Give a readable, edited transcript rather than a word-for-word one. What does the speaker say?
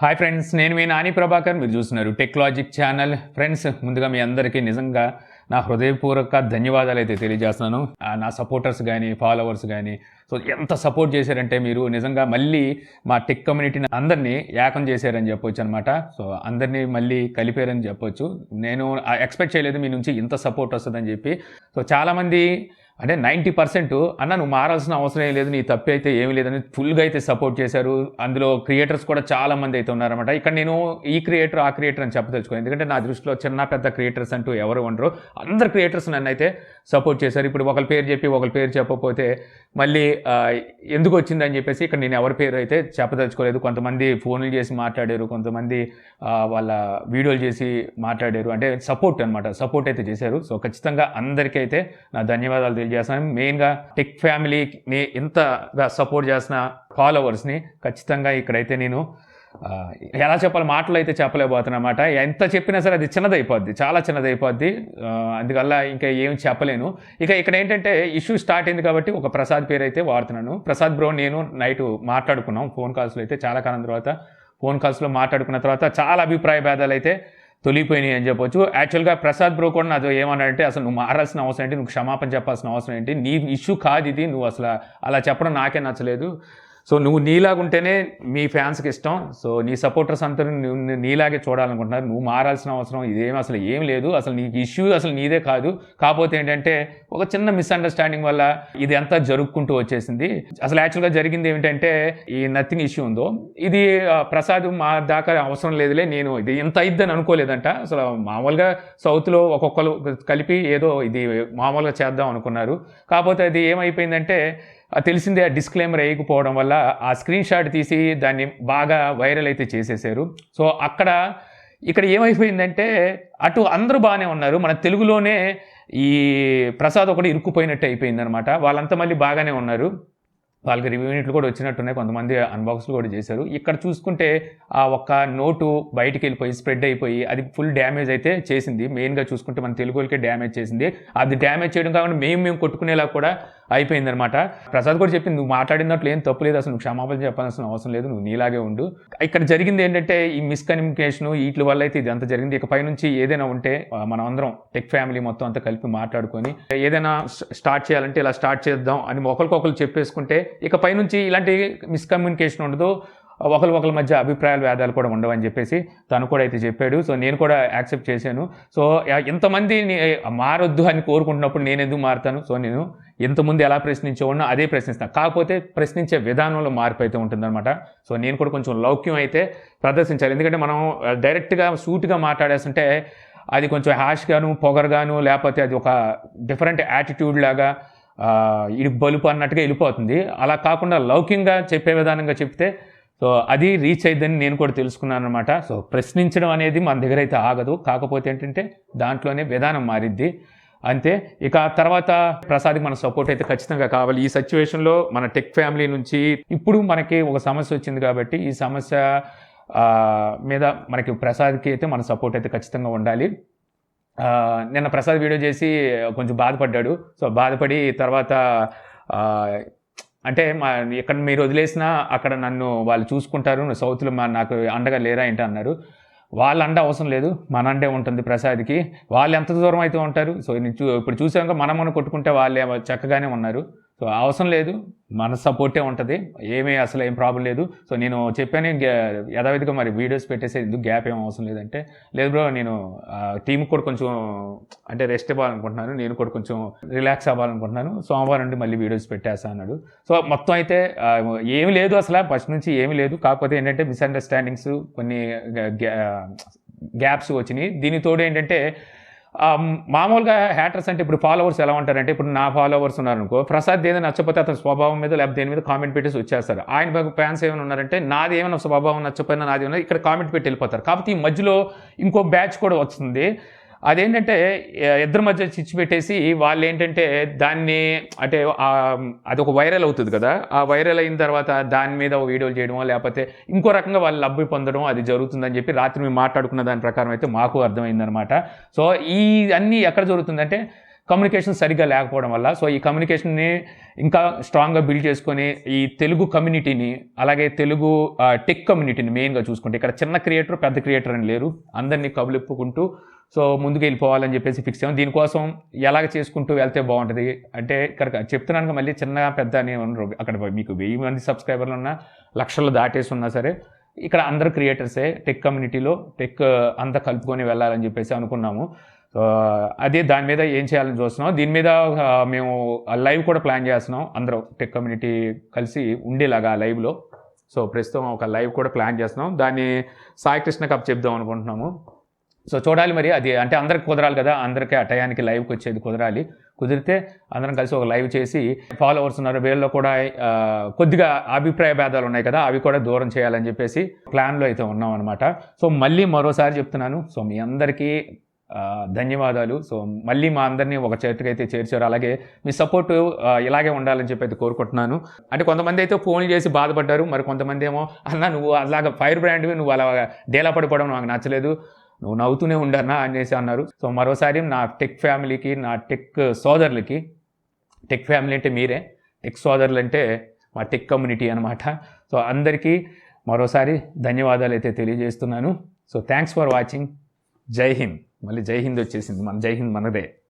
Hi friends, నేను మీ నాని ప్రభాకర్. మీరు చూస్తున్నారు టెక్లాజిక్ ఛానల్. ఫ్రెండ్స్, ముందుగా మీ అందరికీ నిజంగా నా హృదయపూర్వక ధన్యవాదాలు అయితే తెలియజేస్తున్నాను. నా సపోర్టర్స్ కానీ ఫాలోవర్స్ కానీ సో ఎంత సపోర్ట్ చేశారంటే మీరు నిజంగా మళ్ళీ మా టెక్ కమ్యూనిటీని అందరినీ ఏకం చేశారని చెప్పొచ్చు అనమాట. సో అందరినీ మళ్ళీ కలిపారని చెప్పొచ్చు. నేను ఎక్స్పెక్ట్ చేయలేదు మీ నుంచి ఇంత సపోర్ట్ వస్తుందని చెప్పి. సో చాలామంది అంటే 90% అన్న నువ్వు మారాల్సిన అవసరం ఏం లేదు, నీ తప్పి అయితే ఏమీ లేదని ఫుల్గా అయితే సపోర్ట్ చేశారు. అందులో క్రియేటర్స్ కూడా చాలామంది అయితే ఉన్నారన్నమాట. ఇక్కడ నేను ఈ క్రియేటర్ ఆ క్రియేటర్ అని చెప్పదలుచుకోను, ఎందుకంటే నా దృష్టిలో చిన్న పెద్ద క్రియేటర్స్ అంటూ ఎవరు ఉండరు. అందరు క్రియేటర్స్ నన్ను అయితే సపోర్ట్ చేశారు. ఇప్పుడు ఒకరి పేరు చెప్పి ఒకరి పేరు చెప్పకపోతే మళ్ళీ ఎందుకు వచ్చిందని చెప్పేసి ఇక్కడ నేను ఎవరి పేరు అయితే చెప్పదలుచుకోలేదు. కొంతమంది ఫోన్లు చేసి మాట్లాడారు, కొంతమంది వాళ్ళ వీడియోలు చేసి మాట్లాడారు, అంటే సపోర్ట్ అనమాట, సపోర్ట్ అయితే చేశారు. సో ఖచ్చితంగా అందరికీ అయితే నా ధన్యవాదాలు తెలియజేస్తాను. మెయిన్గా టెక్ ఫ్యామిలీని ఇంతగా సపోర్ట్ చేసిన ఫాలోవర్స్ని ఖచ్చితంగా ఇక్కడైతే నేను ఎలా చెప్పాలి, మాటలు అయితే చెప్పలేకపోతున్నమాట. ఎంత చెప్పినా సరే అది చిన్నదైపోద్ది, చాలా చిన్నదైపోద్ది. అందువల్ల ఇంకా ఏం చెప్పలేను. ఇక్కడ ఏంటంటే ఇష్యూ స్టార్ట్ అయింది కాబట్టి ఒక ప్రసాద్ పేరు అయితే వాడుతున్నాను. ప్రసాద్ బ్రో నేను నైట్ మాట్లాడుకున్నాం ఫోన్ కాల్స్లో అయితే, చాలా కాలం తర్వాత ఫోన్ కాల్స్లో మాట్లాడుకున్న తర్వాత చాలా అభిప్రాయ భేదాలు అయితే తొలిగిపోయినాయి అని చెప్పొచ్చు. యాక్చువల్గా ప్రసాద్ బ్రో కూడా నాతో ఏమన్నాడంటే, అసలు నువ్వు మారాల్సిన అవసరం ఏంటి, నువ్వు క్షమాపణ చెప్పాల్సిన అవసరం ఏంటి, నీ ఇష్యూ కాదు ఇది, నువ్వు అసలు అలా చెప్పడం నాకే నచ్చలేదు. సో నువ్వు నీలాగుంటేనే మీ ఫ్యాన్స్కి ఇష్టం, సో నీ సపోర్టర్స్ అందరూ నీలాగే చూడాలనుకుంటున్నారు, నువ్వు మారాల్సిన అవసరం ఇదేమి అసలు ఏం లేదు, అసలు నీకు ఇష్యూ అసలు నీదే కాదు. కాకపోతే ఏంటంటే ఒక చిన్న మిస్అండర్స్టాండింగ్ వల్ల ఇది అంతా జరుపుకుంటూ వచ్చేసింది. అసలు యాక్చువల్గా జరిగింది ఏమిటంటే, ఈ నథింగ్ ఇష్యూ ఉందో ఇది ప్రసాద్ మా దాకా అవసరం లేదులే, నేను ఇది ఇంత అయిద్దని అనుకోలేదంట. అసలు మామూలుగా సౌత్లో ఒక్కొక్కరు కలిపి ఏదో ఇది మామూలుగా చేద్దాం అనుకున్నారు. కాకపోతే అది ఏమైపోయిందంటే తెలిసిందే, ఆ డిస్క్లైమర్ వేయకపోవడం వల్ల ఆ స్క్రీన్ షాట్ తీసి దాన్ని బాగా వైరల్ అయితే చేసేసారు. సో ఇక్కడ ఏమైపోయిందంటే అటు అందరూ బాగానే ఉన్నారు, మన తెలుగులోనే ఈ ప్రసాద్ ఒకటి ఇరుక్కుపోయినట్టు అయిపోయిందనమాట. వాళ్ళంతా మళ్ళీ బాగానే ఉన్నారు, వాళ్ళకి రివ్యూ యూనిట్లు కూడా వచ్చినట్టున్నాయి, కొంతమంది అన్బాక్స్లు కూడా చేశారు. ఇక్కడ చూసుకుంటే ఆ ఒక్క నోటు బయటికి వెళ్ళిపోయి స్ప్రెడ్ అయిపోయి అది ఫుల్ డ్యామేజ్ అయితే చేసింది. మెయిన్గా చూసుకుంటే మన తెలుగులకే డ్యామేజ్ చేసింది. అది డ్యామేజ్ చేయడం కాకుండా మేము కొట్టుకునేలా కూడా అయిపోయిందనమాట. ప్రసాద్ కూడా చెప్పింది, నువ్వు మాట్లాడినట్లు ఏం తప్పు లేదు, అసలు నువ్వు క్షమాపణ చెప్పాల్సిన అవసరం లేదు, నువ్వు నీలాగే ఉండు. ఇక్కడ జరిగింది ఏంటంటే ఈ మిస్కమ్యూనికేషన్ వీటి వల్ల అయితే ఇది అంతా జరిగింది. ఇకపై నుంచి ఏదైనా ఉంటే మనం అందరం టెక్ ఫ్యామిలీ మొత్తం అంతా కలిపి మాట్లాడుకొని ఏదైనా స్టార్ట్ చేయాలంటే ఇలా స్టార్ట్ చేద్దాం అని ఒకరికొకరు చెప్పేసుకుంటే ఇకపై నుంచి ఇలాంటి మిస్కమ్యూనికేషన్ ఉండదు, ఒకరి మధ్య అభిప్రాయాలు భేదాలు కూడా ఉండవని చెప్పేసి తను కూడా అయితే చెప్పాడు. సో నేను కూడా యాక్సెప్ట్ చేశాను. సో ఇంతమంది మారొద్దు అని కోరుకుంటున్నప్పుడు నేను ఎందుకు మారుతాను? సో నేను ఇంతకుముందు ఎలా ప్రశ్నించేవాడినో అదే ప్రశ్నిస్తాను, కాకపోతే ప్రశ్నించే విధానంలో మార్పు అయితే ఉంటుందన్నమాట. సో నేను కూడా కొంచెం లౌక్యం అయితే ప్రదర్శించాలి, ఎందుకంటే మనం డైరెక్ట్గా సూటిగా మాట్లాడేస్తుంటే అది కొంచెం హ్యాష్గాను పొగరుగాను లేకపోతే అది ఒక డిఫరెంట్ యాటిట్యూడ్ లాగా ఇది బలుపు అన్నట్టుగా వెళ్ళిపోతుంది. అలా కాకుండా లౌక్యంగా చెప్పే విధానంగా చెప్తే సో అది రీచ్ అయిద్దని నేను కూడా తెలుసుకున్నాను అనమాట. సో ప్రశ్నించడం అనేది మన దగ్గర అయితే ఆగదు, కాకపోతే ఏంటంటే దాంట్లోనే విధానం మారిద్ది అంతే. ఇక తర్వాత ప్రసాద్కి మన సపోర్ట్ అయితే ఖచ్చితంగా కావాలి. ఈ సిచ్యువేషన్లో మన టెక్ ఫ్యామిలీ నుంచి ఇప్పుడు మనకి ఒక సమస్య వచ్చింది కాబట్టి ఈ సమస్య మీద మనకి ప్రసాద్కి అయితే మన సపోర్ట్ అయితే ఖచ్చితంగా ఉండాలి. నిన్న ప్రసాద్ వీడియో చేసి కొంచెం బాధపడ్డాడు. సో బాధపడి తర్వాత అంటే ఎక్కడ మీరు వదిలేసినా అక్కడ నన్ను వాళ్ళు చూసుకుంటారు, సౌత్లో నాకు అండగా లేరా ఏంటి అన్నారు. వాళ్ళ అండ అవసరం లేదు, మన అండే ఉంటుంది ప్రసాద్కి. వాళ్ళు ఎంత దూరం అయితే ఉంటారు. సో ఇప్పుడు చూసాక మనం కొట్టుకుంటే వాళ్ళు చక్కగానే ఉన్నారు. సో అవసరం లేదు, మన సపోర్టే ఉంటుంది, అసలు ఏం ప్రాబ్లం లేదు. సో నేను చెప్పాను యథావిధిగా మరి వీడియోస్ పెట్టేసి ఎందుకు గ్యాప్ ఏం అవసరం లేదంటే, లేదు బ్రో నేను టీంకి కూడా కొంచెం అంటే రెస్ట్ ఇవ్వాలనుకుంటున్నాను, నేను కూడా కొంచెం రిలాక్స్ అవ్వాలనుకుంటున్నాను, సోమవారం నుండి మళ్ళీ వీడియోస్ పెట్టేస్తా అన్నాడు. సో మొత్తం అయితే ఏమీ లేదు, అసలు ఫస్ట్ నుంచి ఏమీ లేదు. కాకపోతే ఏంటంటే మిస్అండర్స్టాండింగ్స్ కొన్ని గ్యాప్స్ వచ్చినాయి. దీని తోడు ఏంటంటే మామూలుగా హ్యాటర్స్ అంటే ఇప్పుడు ఫాలోవర్స్ ఎలా ఉంటారంటే, ఇప్పుడు నా ఫాలోవర్స్ ఉన్నారనుకో, ప్రసాద్ ఏదైనా నచ్చపోతే అతని స్వభావం మీద లేకపోతే దేని మీద కామెంట్ పెట్టేసి వచ్చేస్తారు. ఆయన ఫ్యాన్స్ ఏమైనా ఉన్నారంటే నాది ఏమైనా స్వభావం నచ్చపోయినా నాది ఏమైనా ఇక్కడ కామెంట్ పెట్టి వెళ్ళిపోతారు. కాబట్టి ఈ మధ్యలో ఇంకో బ్యాచ్ కూడా వస్తుంది. అదేంటంటే ఇద్దరి మధ్య చిచ్చు పెట్టేసి వాళ్ళు ఏంటంటే దాన్ని అంటే అదొక వైరల్ అవుతుంది కదా, ఆ వైరల్ అయిన తర్వాత దాని మీద వీడియోలు చేయడమో లేకపోతే ఇంకో రకంగా వాళ్ళు లబ్ధి పొందడం అది జరుగుతుందని చెప్పి రాత్రి మేము మాట్లాడుకున్న దాని ప్రకారం అయితే మాకు అర్థమైందనమాట. సో ఈ అన్నీ ఎక్కడ జరుగుతుందంటే కమ్యూనికేషన్ సరిగ్గా లేకపోవడం వల్ల. సో ఈ కమ్యూనికేషన్ని ఇంకా స్ట్రాంగ్గా బిల్డ్ చేసుకొని ఈ తెలుగు కమ్యూనిటీని, అలాగే తెలుగు టెక్ కమ్యూనిటీని మెయిన్గా చూసుకుంటే, ఇక్కడ చిన్న క్రియేటర్ పెద్ద క్రియేటర్ అని లేరు, అందరినీ కబులిప్పుకుంటూ సో ముందుకు వెళ్ళిపోవాలని చెప్పేసి ఫిక్స్ అయ్యాం. దీనికోసం ఎలాగ చేసుకుంటూ వెళ్తే బాగుంటుంది అంటే, ఇక్కడ చెప్తున్నాను మళ్ళీ చిన్న పెద్ద అని ఉండరు. అక్కడ మీకు 1000 మంది సబ్స్క్రైబర్లు ఉన్నా, లక్షలు దాటేసి ఉన్నా సరే, ఇక్కడ అందరు క్రియేటర్సే. టెక్ కమ్యూనిటీలో టెక్ అంతా కలుపుకొని వెళ్ళాలని చెప్పేసి అనుకున్నాము. సో అదే దాని మీద ఏం చేయాలని చూస్తున్నాం. దీని మీద మేము లైవ్ కూడా ప్లాన్ చేస్తున్నాం, అందరూ టెక్ కమ్యూనిటీ కలిసి ఉండేలాగా లైవ్లో. సో ప్రస్తుతం ఒక లైవ్ కూడా ప్లాన్ చేస్తున్నాం, దాన్ని సాయి కృష్ణ కప్ చెప్దాం అనుకుంటున్నాము. సో చూడాలి మరి, అది అంటే అందరికి కుదరాలి కదా, అందరికీ ఆ టయానికి లైవ్కి వచ్చేది కుదరాలి. కుదిరితే అందరం కలిసి ఒక లైవ్ చేసి, ఫాలోవర్స్ ఉన్నారు వీళ్ళలో కూడా కొద్దిగా అభిప్రాయ భేదాలు ఉన్నాయి కదా, అవి కూడా దూరం చేయాలని చెప్పేసి ప్లాన్లో అయితే ఉన్నాం అనమాట. సో మళ్ళీ మరోసారి చెప్తున్నాను, సో మీ అందరికీ ధన్యవాదాలు. సో మళ్ళీ మా అందరినీ ఒక చేతికైతే చేర్చారు, అలాగే మీ సపోర్టు ఇలాగే ఉండాలని చెప్పి అయితే కోరుకుంటున్నాను. అంటే కొంతమంది అయితే ఫోన్లు చేసి బాధపడ్డారు, మరి కొంతమంది ఏమో అన్న నువ్వు అలాగా ఫైర్ బ్రాండ్వి, నువ్వు అలా డేలా పడిపోవడం నాకు నచ్చలేదు, నువ్వు నవ్వుతూనే ఉండన్నా అనేసి అన్నారు. సో మరోసారి నా టెక్ ఫ్యామిలీకి, నా టెక్ సోదరులకి, టెక్ ఫ్యామిలీ అంటే మీరే, టెక్ సోదరులు అంటే మా టెక్ కమ్యూనిటీ అనమాట. సో అందరికీ మరోసారి ధన్యవాదాలు అయితే తెలియజేస్తున్నాను. So thanks for watching. జై హింద్. మళ్ళీ జై హింద్ వచ్చేసింది, మన జై హింద్ మనదే.